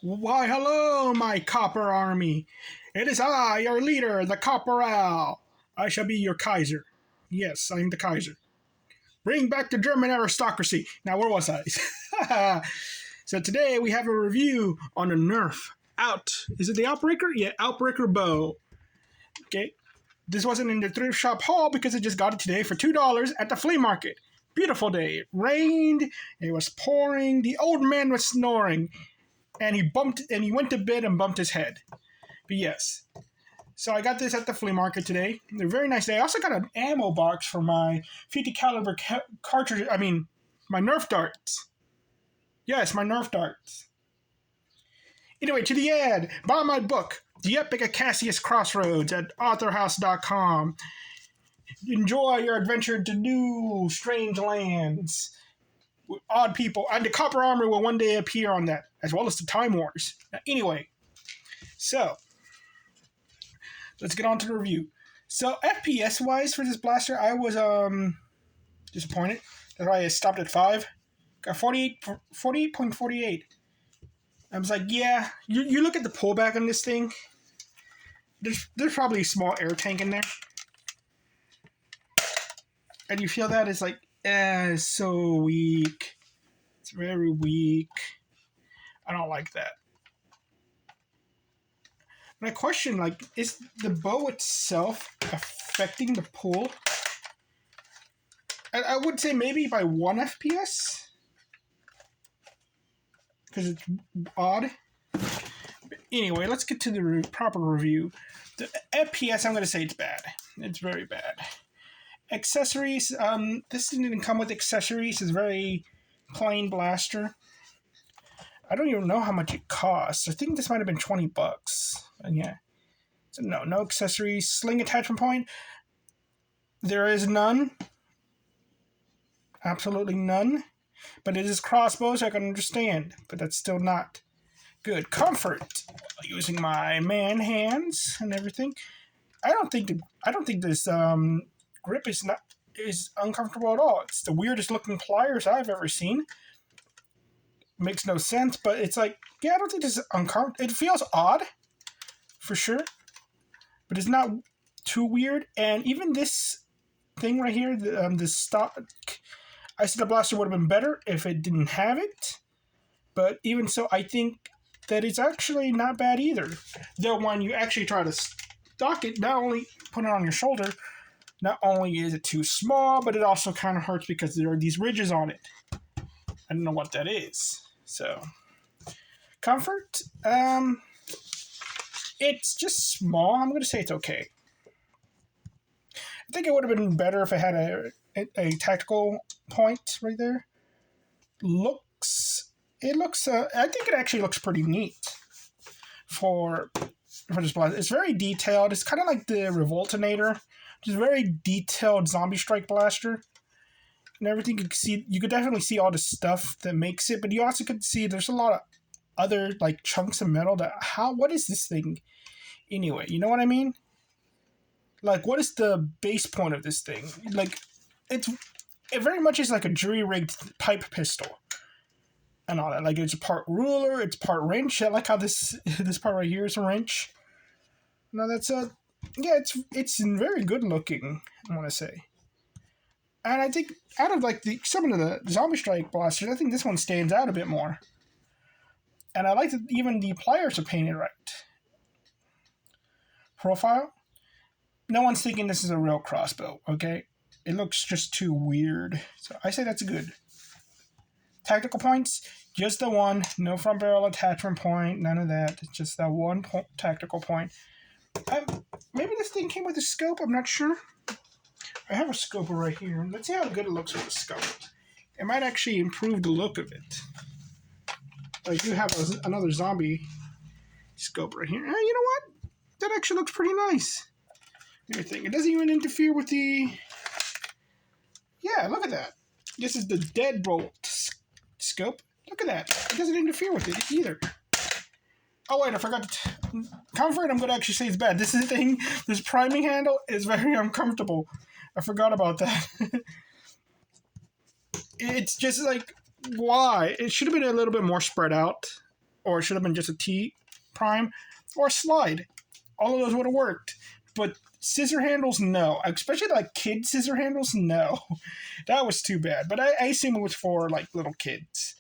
Why, hello, my copper army. It is I, your leader, the Corporal. I shall be your Kaiser. Yes, I'm the Kaiser. Bring back the German aristocracy. Now, where was I? So today we have a review on the Nerf. Is it the Outbreaker? Yeah, Outbreaker bow. Okay. This wasn't in the thrift shop haul because I just got it today for $2 at the flea market. Beautiful day. It rained. It was pouring. The old man was snoring. And he went to bed and bumped his head. But yes. So I got this at the flea market today. They're very nice. I also got an ammo box for my 50 caliber cartridge. My Nerf darts. Yes, my Nerf darts. Anyway, to the ad. Buy my book, The Epic of Cassius Crossroads, at authorhouse.com. Enjoy your adventure into new, strange lands with odd people. And the copper armor will one day appear on that, as well as the Time Wars. Now, anyway, so let's get on to the review. So FPS-wise for this blaster, I was disappointed. That's why I stopped at 5. Got 48.48. I was like, yeah, you look at the pullback on this thing. There's probably a small air tank in there. And you feel that it's like, it's so weak. It's very weak. I don't like that. My question, is the bow itself affecting the pull? I would say maybe by 1 FPS. Because it's odd. But anyway, let's get to the proper review. The FPS, I'm going to say it's bad. It's very bad. Accessories, this didn't even come with accessories. It's a very plain blaster. I don't even know how much it costs. I think this might have been $20. And yeah. So no accessories. Sling attachment point. There is none. Absolutely none. But it is crossbow, so I can understand. But that's still not good. Comfort. Using my man hands and everything. I don't think this grip is uncomfortable at all. It's the weirdest looking pliers I've ever seen. Makes no sense, but it's like, yeah, I don't think this is uncomfortable. It feels odd, for sure, but it's not too weird. And even this thing right here, this stock, I said the blaster would have been better if it didn't have it. But even so, I think that it's actually not bad either. Though when you actually try to stock it, not only put it on your shoulder, not only is it too small, but it also kind of hurts because there are these ridges on it. I don't know what that is. So, comfort, it's just small. I'm going to say it's okay. I think it would have been better if it had a tactical point right there. I think it actually looks pretty neat for this blaster. It's very detailed. It's kind of like the Revoltinator, which is a very detailed Zombiestrike blaster. And everything you could definitely see all the stuff that makes it, but you also could see there's a lot of other chunks of metal what is this thing anyway? You know what I mean? What is the base point of this thing? It very much is like a jury-rigged pipe pistol and all that. It's a part ruler, it's part wrench. I like how this part right here is a wrench. No, that's it's very good looking, I want to say. And I think out of some of the Zombiestrike blasters, I think this one stands out a bit more. And I like that even the pliers are painted right. Profile. No one's thinking this is a real crossbow, okay? It looks just too weird. So I say that's good. Tactical points, just the one. No front barrel attachment point, none of that. It's just that one tactical point. Maybe this thing came with a scope, I'm not sure. I have a scope right here. Let's see how good it looks with a scope. It might actually improve the look of it. I do have another zombie scope right here. You know what? That actually looks pretty nice. Everything. It doesn't even interfere with the... Yeah, look at that. This is the deadbolt scope. Look at that. It doesn't interfere with it either. Oh, wait, I forgot to... Comfort, I'm going to actually say it's bad. This thing, this priming handle is very uncomfortable. I forgot about that. It's just why? It should have been a little bit more spread out. or it should have been just a T prime, or a slide. All of those would have worked. But scissor handles, no. Especially like kid scissor handles, no. That was too bad. But I assume it was for like little kids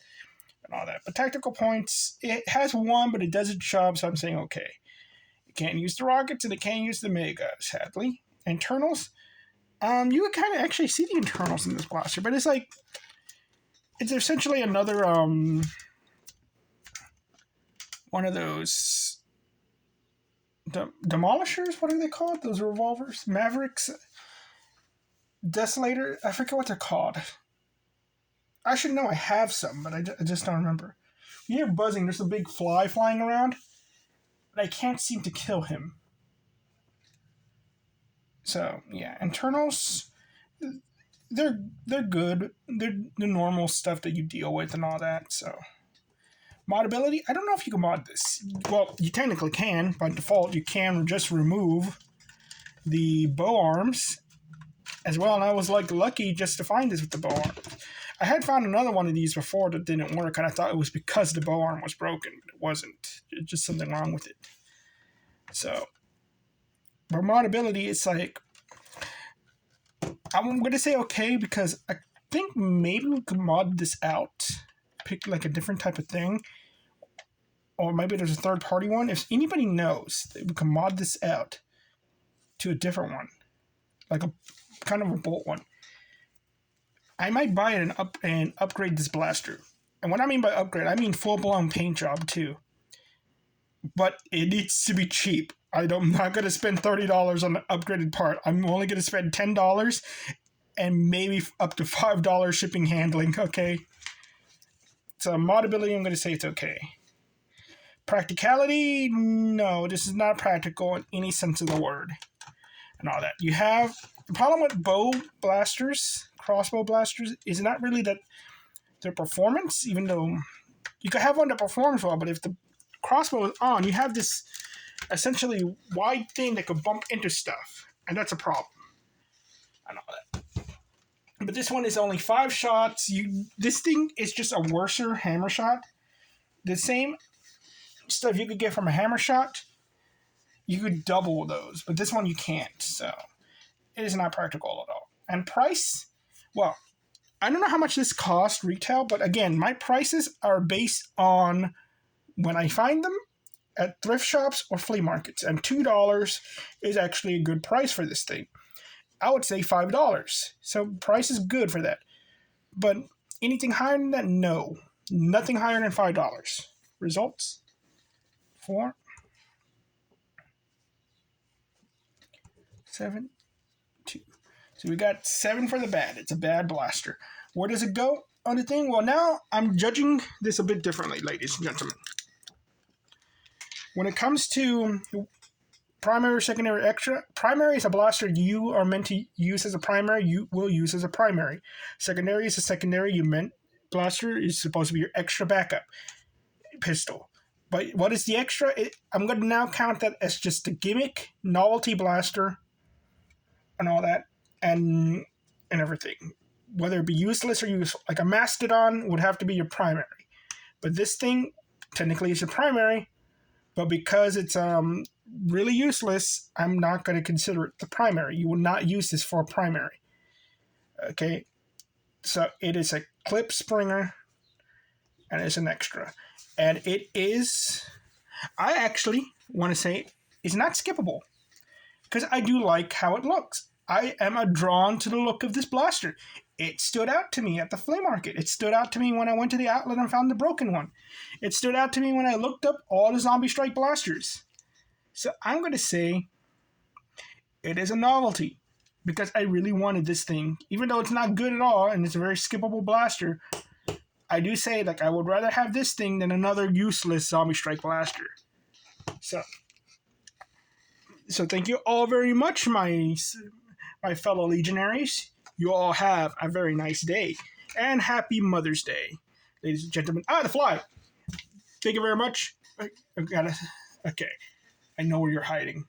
and all that. But tactical points, it has one, but it doesn't shove, so I'm saying okay. It can't use the rockets and it can't use the mega, sadly. Internals, you would kind of actually see the internals in this blaster, but it's like, it's essentially another, one of those demolishers. What are they called? Those revolvers? Mavericks? Desolator? I forget what they're called. I should know I have some, but I just don't remember. You hear buzzing, there's a big fly flying around, but I can't seem to kill him. So, yeah, internals, they're good. They're the normal stuff that you deal with and all that, so. Modability, I don't know if you can mod this. Well, you technically can. By default, you can just remove the bow arms as well, and I was like lucky just to find this with the bow arms. I had found another one of these before that didn't work, and I thought it was because the bow arm was broken, but it wasn't. It's just something wrong with it. So, but modability, it's like, I'm going to say okay, because I think maybe we could mod this out. Pick like a different type of thing, or maybe there's a third-party one. If anybody knows, we can mod this out to a different one, like a kind of a bolt one. I might buy it and upgrade this blaster. And what I mean by upgrade, I mean full-blown paint job too. But it needs to be cheap. I'm not going to spend $30 on an upgraded part. I'm only going to spend $10 and maybe up to $5 shipping handling, okay? So modability, I'm going to say it's okay. Practicality, no, this is not practical in any sense of the word. And all that. You have, the problem with bow blasters, crossbow blasters, is not really that their performance, even though you could have one that performs well, but if the crossbow is on, you have this essentially wide thing that could bump into stuff. And that's a problem. And all that. But this one is only 5 shots. This thing is just a worser hammer shot. The same stuff you could get from a hammer shot, you could double those. But this one you can't. So it is not practical at all. And price, well, I don't know how much this costs retail. But again, my prices are based on when I find them at thrift shops or flea markets. And $2 is actually a good price for this thing. I would say $5. So price is good for that. But anything higher than that, no. Nothing higher than $5. Results? 4, 7, 2. So we got 7 for the bad. It's a bad blaster. Where does it go on the thing? Well, now I'm judging this a bit differently, ladies and gentlemen. When it comes to primary, secondary, extra, primary is a blaster you are meant to use as a primary, you will use as a primary. Secondary is a secondary blaster is supposed to be your extra backup pistol. But what is the extra? I'm going to now count that as just a gimmick, novelty blaster, and all that, and everything. Whether it be useless or useful. Like a Mastodon would have to be your primary. But this thing technically is your primary, but because it's really useless, I'm not going to consider it the primary. You will not use this for a primary. Okay? So it is a clip springer, and it's an extra. And it is, I actually want to say, it's not skippable. Because I do like how it looks. I am drawn to the look of this blaster. It stood out to me at the flea market. It stood out to me when I went to the outlet and found the broken one. It stood out to me when I looked up all the Zombiestrike blasters. So I'm going to say it is a novelty. Because I really wanted this thing. Even though it's not good at all and it's a very skippable blaster, I do say like I would rather have this thing than another useless Zombiestrike blaster. So thank you all very much, my fellow legionaries. You all have a very nice day. And happy Mother's Day, ladies and gentlemen. The fly! Thank you very much. Okay. I know where you're hiding.